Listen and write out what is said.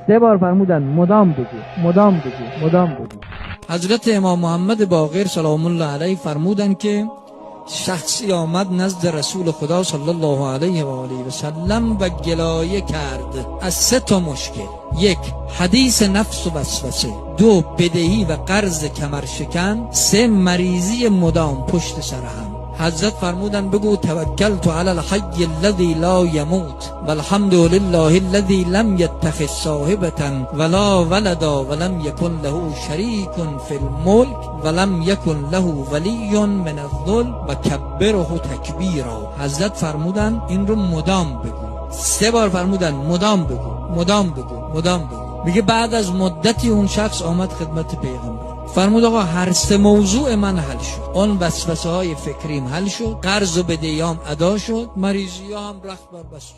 3 بار فرمودن مدام بگو، مدام بگو، مدام بگو. حضرت امام محمد باقر سلام الله علیه فرمودن که شخصی آمد نزد رسول خدا صلی الله علیه و آله و سلم و گلایه کرد از 3 مشکل: 1 حدیث نفس و وسوسه، 2 بدهی و قرض کمرشکن، 3 مریضی مدام پشت سر هم. حضرت فرمودن بگو توکلت علی الحی الذی لا یموت والحمد لله الذی لم یتخذ صاحبة ولا ولدا ولم یکن له شریک فی الملک ولم یکن له ولی من الذل و کبره تکبیرا. حضرت فرمودن این رو مدام بگو. 3 بار فرمودن مدام بگو، مدام بگو، مدام بگو. میگه بعد از مدتی اون شخص آمد خدمت پیغمبر، فرمود آقا هر 3 موضوع من حل شد. اون وسوسه های فکریم حل شد، قرض و بدهیام ادا شد، مریضی هم رخت بر بست.